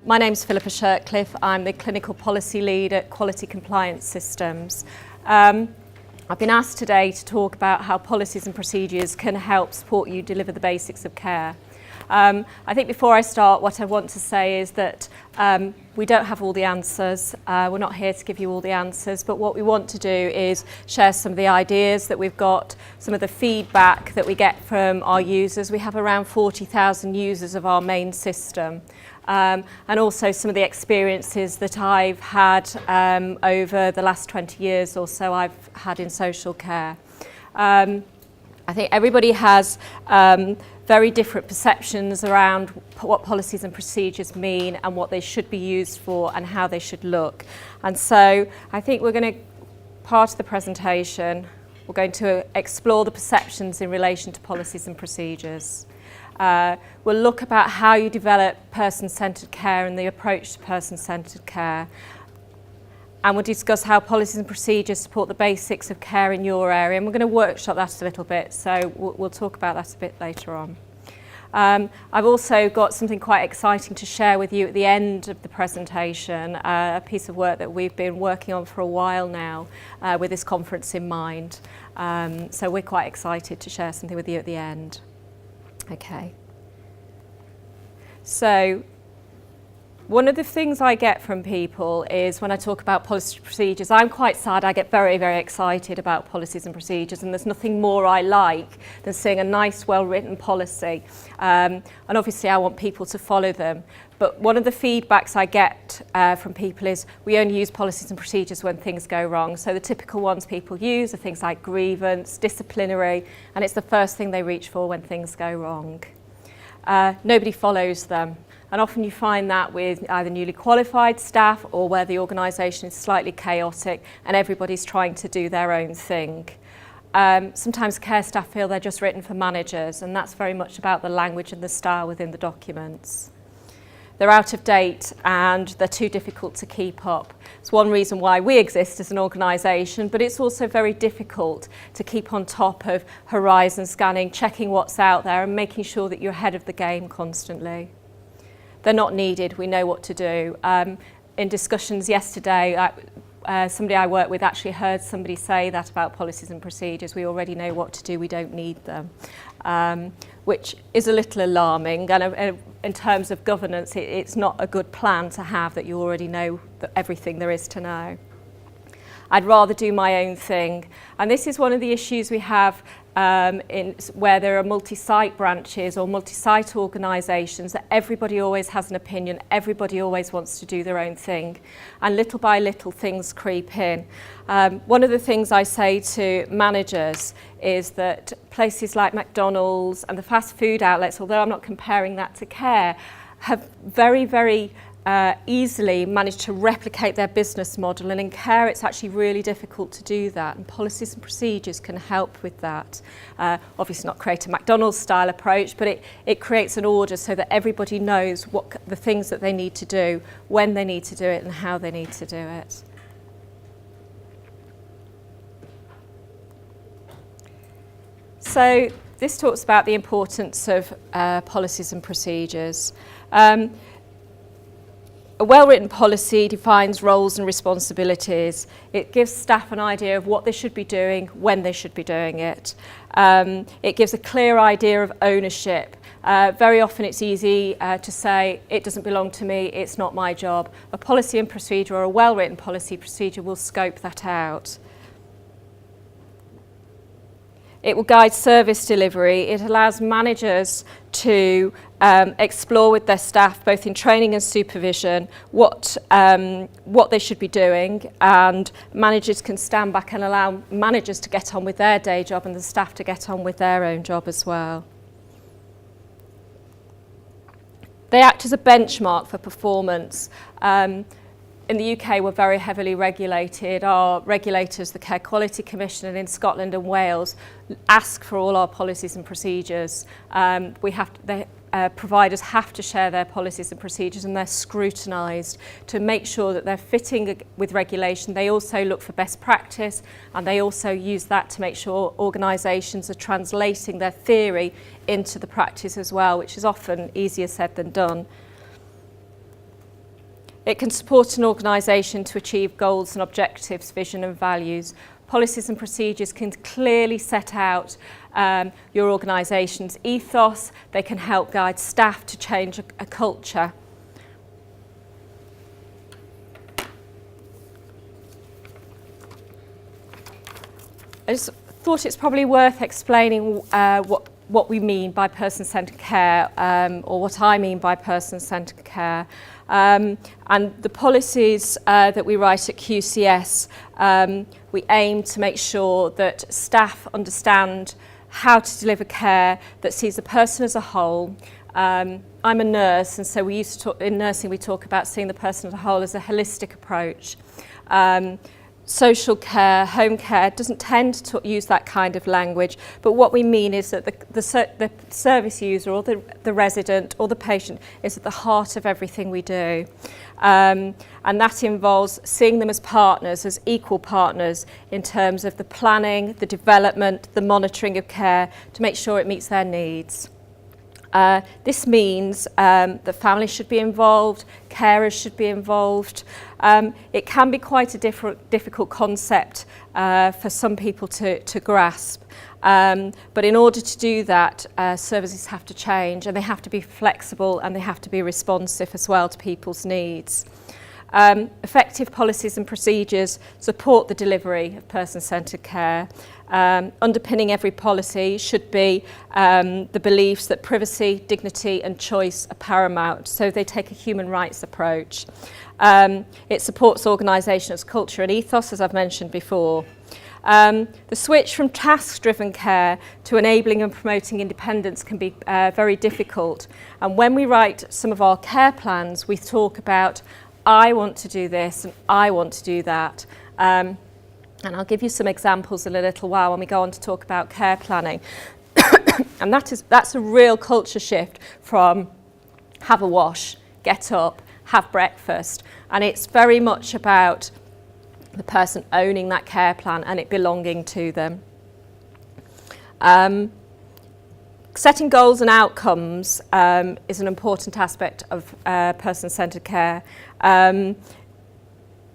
My name's Philippa Shirtcliffe. I'm the Clinical Policy Lead at Quality Compliance Systems. I've been asked today to talk about how policies and procedures can help support you deliver the basics of care. I think before I start, what I want to say is that we don't have all the answers. We're not here to give you all the answers, but what we want to do is share some of the ideas that we've got, some of the feedback that we get from our users. We have around 40,000 users of our main system. And also some of the experiences that I've had over the last 20 years or so I've had in social care. I think everybody has very different perceptions around what policies and procedures mean and what they should be used for and how they should look. And so I think we're going to, part of the presentation, we're going to explore the perceptions in relation to policies and procedures. We'll look about how you develop person-centred care and the approach to person-centred care. And we'll discuss how policies and procedures support the basics of care in your area. And we're going to workshop that a little bit, so we'll talk about that a bit later on. I've also got something quite exciting to share with you at the end of the presentation, a piece of work that we've been working on for a while now with this conference in mind. So we're quite excited to share something with you at the end. Okay. So one of the things I get from people is when I talk about policy procedures, I'm quite sad. I get very, very excited about policies and procedures, and there's nothing more I like than seeing a nice, well-written policy. And obviously I want people to follow them. But one of the feedbacks I get from people is we only use policies and procedures when things go wrong. So the typical ones people use are things like grievance, disciplinary, and it's the first thing they reach for when things go wrong. Nobody follows them. And often you find that with either newly qualified staff or where the organisation is slightly chaotic and everybody's trying to do their own thing. Sometimes care staff feel they're just written for managers, and that's very much about the language and the style within the documents. They're out of date and they're too difficult to keep up. It's one reason why we exist as an organisation, but it's also very difficult to keep on top of horizon scanning, checking what's out there and making sure that you're ahead of the game constantly. They're not needed, we know what to do. In discussions yesterday, somebody I work with actually heard somebody say that about policies and procedures. We already know what to do, we don't need them, which is a little alarming. And in terms of governance, it's not a good plan to have that you already know everything there is to know. I'd rather do my own thing. And this is one of the issues we have where there are multi-site branches or multi-site organisations, that everybody always has an opinion, everybody always wants to do their own thing, and little by little things creep in. One of the things I say to managers is that places like McDonald's and the fast food outlets, although I'm not comparing that to care, have very, very easily managed to replicate their business model, and in care it's actually really difficult to do that, and policies and procedures can help with that. Obviously not create a McDonald's style approach, but it creates an order so that everybody knows what the things that they need to do, when they need to do it and how they need to do it. So this talks about the importance of policies and procedures. A well-written policy defines roles and responsibilities. It gives staff an idea of what they should be doing, when they should be doing it. It gives a clear idea of ownership. Very often it's easy to say, it doesn't belong to me, it's not my job. A policy and procedure, or a well-written policy procedure, will scope that out. It will guide service delivery. It allows managers to explore with their staff, both in training and supervision, what they should be doing, and managers can stand back and allow managers to get on with their day job and the staff to get on with their own job as well. They act as a benchmark for performance. In the UK, we're very heavily regulated. Our regulators, the Care Quality Commission, and in Scotland and Wales, ask for all our policies and procedures. Providers have to share their policies and procedures, and they're scrutinised to make sure that they're fitting with regulation. They also look for best practice, and they also use that to make sure organisations are translating their theory into the practice as well, which is often easier said than done. It can support an organisation to achieve goals and objectives, vision and values. Policies and procedures can clearly set out your organisation's ethos. They can help guide staff to change a culture. I just thought it's probably worth explaining what we mean by person-centred care, or what I mean by person-centred care. And the policies that we write at QCS, we aim to make sure that staff understand how to deliver care that sees the person as a whole. I'm a nurse, and so in nursing we talk about seeing the person as a whole as a holistic approach. Social care, home care doesn't tend to use that kind of language, but what we mean is that the service user or the resident or the patient is at the heart of everything we do. And that involves seeing them as partners, as equal partners in terms of the planning, the development, the monitoring of care to make sure it meets their needs. This means that families should be involved, carers should be involved. It can be quite a difficult concept for some people to grasp. But in order to do that, services have to change, and they have to be flexible, and they have to be responsive as well to people's needs. Effective policies and procedures support the delivery of person-centred care. Underpinning every policy should be the beliefs that privacy, dignity and choice are paramount, so they take a human rights approach. It supports organisations' culture and ethos, as I've mentioned before. The switch from task-driven care to enabling and promoting independence can be very difficult. And when we write some of our care plans, we talk about, I want to do this and I want to do that. And I'll give you some examples in a little while when we go on to talk about care planning. And that's a real culture shift from have a wash, get up, have breakfast. And it's very much about the person owning that care plan and it belonging to them. Setting goals and outcomes is an important aspect of person-centred care.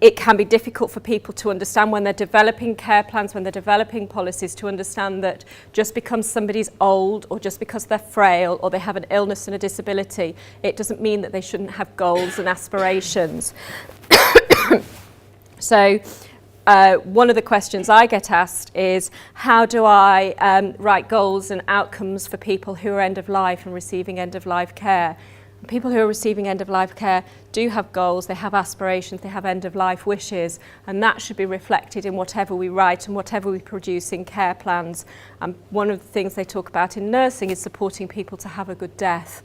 It can be difficult for people to understand when they're developing care plans, when they're developing policies, to understand that just because somebody's old or just because they're frail or they have an illness and a disability, it doesn't mean that they shouldn't have goals and aspirations. So one of the questions I get asked is, how do I write goals and outcomes for people who are end of life and receiving end of life care? People who are receiving end-of-life care do have goals, they have aspirations, they have end-of-life wishes, and that should be reflected in whatever we write and whatever we produce in care plans. And one of the things they talk about in nursing is supporting people to have a good death.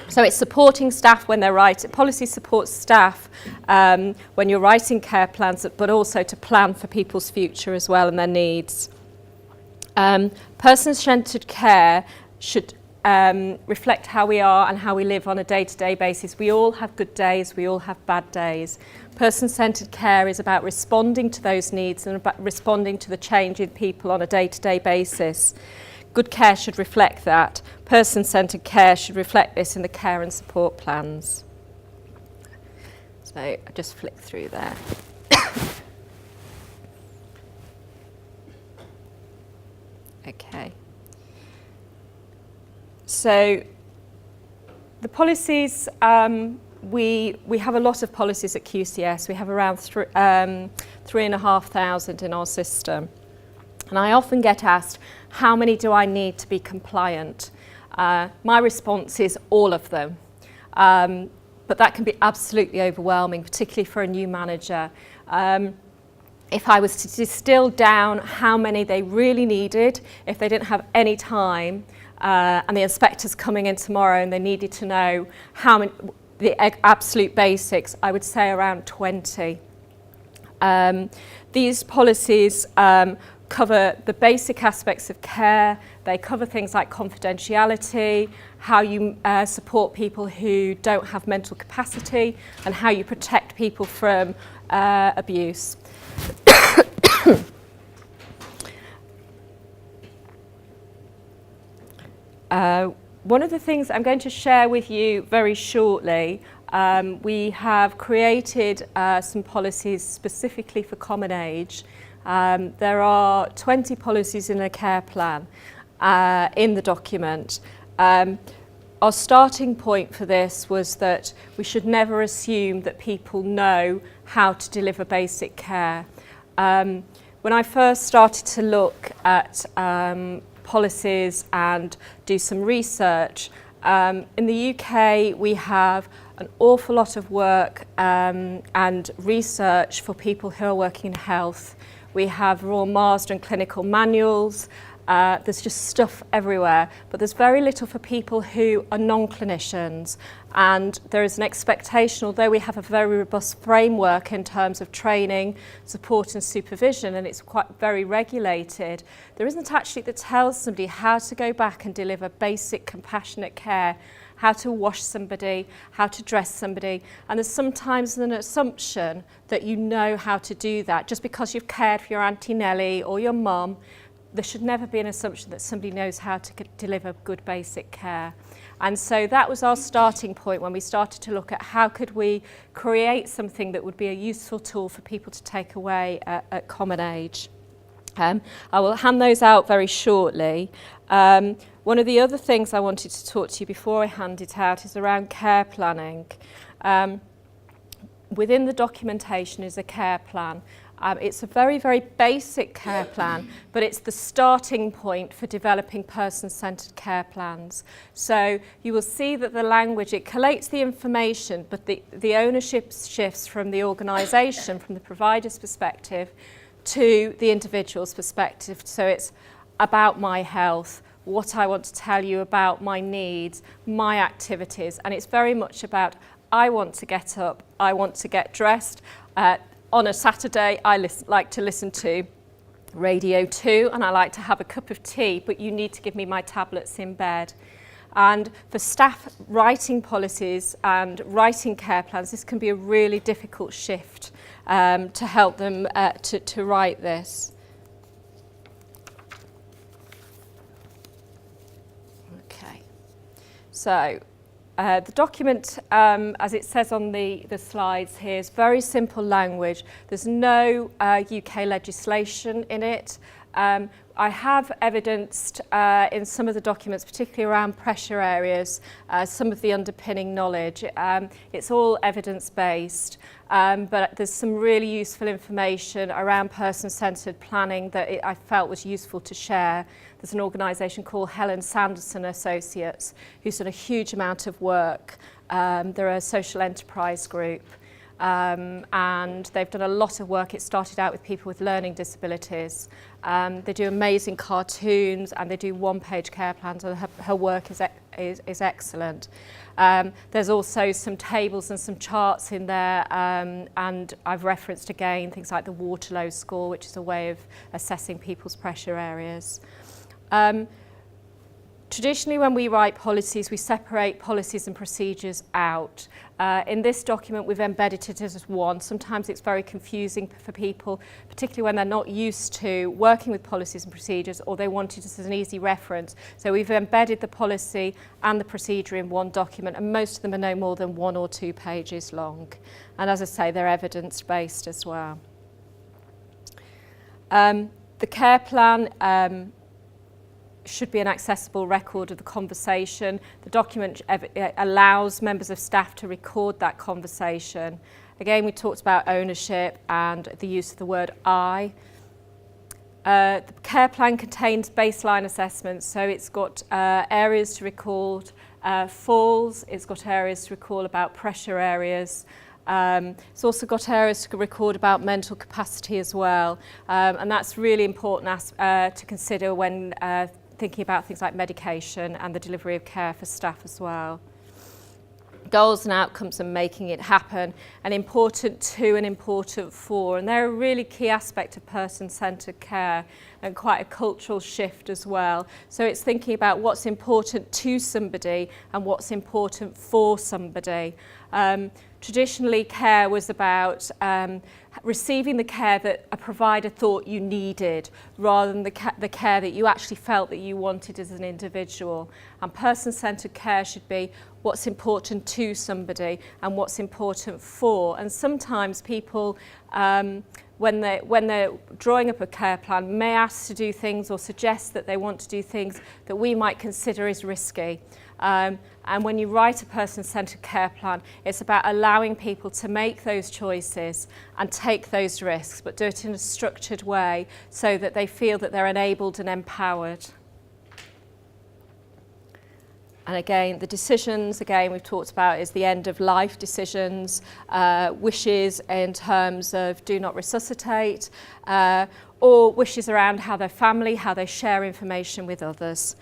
So it's supporting staff when they're writing. Policy supports staff when you're writing care plans, but also to plan for people's future as well and their needs. Person-centred care should reflect how we are and how we live on a day-to-day basis. We all have good days, we all have bad days. Person-centred care is about responding to those needs and about responding to the change in people on a day-to-day basis. Good care should reflect that. Person-centred care should reflect this in the care and support plans. So I just flick through there. Okay. So the policies, we have a lot of policies at QCS. We have around 3,500 in our system. And I often get asked, how many do I need to be compliant? My response is all of them. But that can be absolutely overwhelming, particularly for a new manager. If I was to distill down how many they really needed, if they didn't have any time, and the inspector's coming in tomorrow and they needed to know how many, the absolute basics, I would say around 20. These policies cover the basic aspects of care. They cover things like confidentiality, how you support people who don't have mental capacity, and how you protect people from abuse. One of the things I'm going to share with you very shortly, we have created some policies specifically for CommonAge. There are 20 policies in a care plan in the document. Our starting point for this was that we should never assume that people know how to deliver basic care. When I first started to look at policies and do some research, in the UK we have an awful lot of work and research for people who are working in health. We have Royal Marsden clinical manuals. There's just stuff everywhere, but there's very little for people who are non-clinicians, and there is an expectation, although we have a very robust framework in terms of training, support and supervision, and it's quite very regulated, there isn't actually that tells somebody how to go back and deliver basic compassionate care, how to wash somebody, how to dress somebody, and there's sometimes an assumption that you know how to do that just because you've cared for your Auntie Nellie or your mum. There should never be an assumption that somebody knows how to deliver good basic care. And so that was our starting point when we started to look at how could we create something that would be a useful tool for people to take away at CommonAge. I will hand those out very shortly. One of the other things I wanted to talk to you before I hand it out is around care planning. Within the documentation is a care plan. It's a very, very basic care plan, but it's the starting point for developing person-centred care plans. So you will see that the language, it collates the information, but the ownership shifts from the organisation, from the provider's perspective, to the individual's perspective. So it's about my health, what I want to tell you about my needs, my activities, and it's very much about I want to get up, I want to get dressed. On a Saturday, I like to listen to Radio 2 and I like to have a cup of tea, but you need to give me my tablets in bed. And for staff writing policies and writing care plans, this can be a really difficult shift to help them to write this. Okay, so the document, as it says on the slides here, is very simple language. There's no UK legislation in it. I have evidenced in some of the documents, particularly around pressure areas, some of the underpinning knowledge. It's all evidence-based, but there's some really useful information around person-centred planning that I felt was useful to share. There's an organisation called Helen Sanderson Associates who's done a huge amount of work. They're a social enterprise group. And they've done a lot of work. It started out with people with learning disabilities. They do amazing cartoons and they do one-page care plans, and her work is excellent. There's also some tables and some charts in there, and I've referenced again things like the Waterloo score, which is a way of assessing people's pressure areas. Traditionally, when we write policies, we separate policies and procedures out. In this document, we've embedded it as one. Sometimes it's very confusing for people, particularly when they're not used to working with policies and procedures, or they want it as an easy reference. So we've embedded the policy and the procedure in one document, and most of them are no more than 1 or 2 pages long. And as I say, they're evidence-based as well. The care plan should be an accessible record of the conversation. The document allows members of staff to record that conversation. Again, we talked about ownership and the use of the word I. The care plan contains baseline assessments, so it's got areas to record falls, it's got areas to record about pressure areas. It's also got areas to record about mental capacity as well, and that's really important to consider when thinking about things like medication and the delivery of care for staff as well. Goals and outcomes and making it happen, and important to and important for, and they're a really key aspect of person-centred care and quite a cultural shift as well. So it's thinking about what's important to somebody and what's important for somebody. Traditionally, care was about receiving the care that a provider thought you needed, rather than the care that you actually felt that you wanted as an individual. And person-centred care should be what's important to somebody and what's important for. And sometimes people, when they're drawing up a care plan, may ask to do things or suggest that they want to do things that we might consider as risky. And when you write a person-centred care plan, it's about allowing people to make those choices and take those risks, but do it in a structured way so that they feel that they're enabled and empowered. And again, the decisions, we've talked about is the end of life decisions, wishes in terms of do not resuscitate, or wishes around how their family, how they share information with others.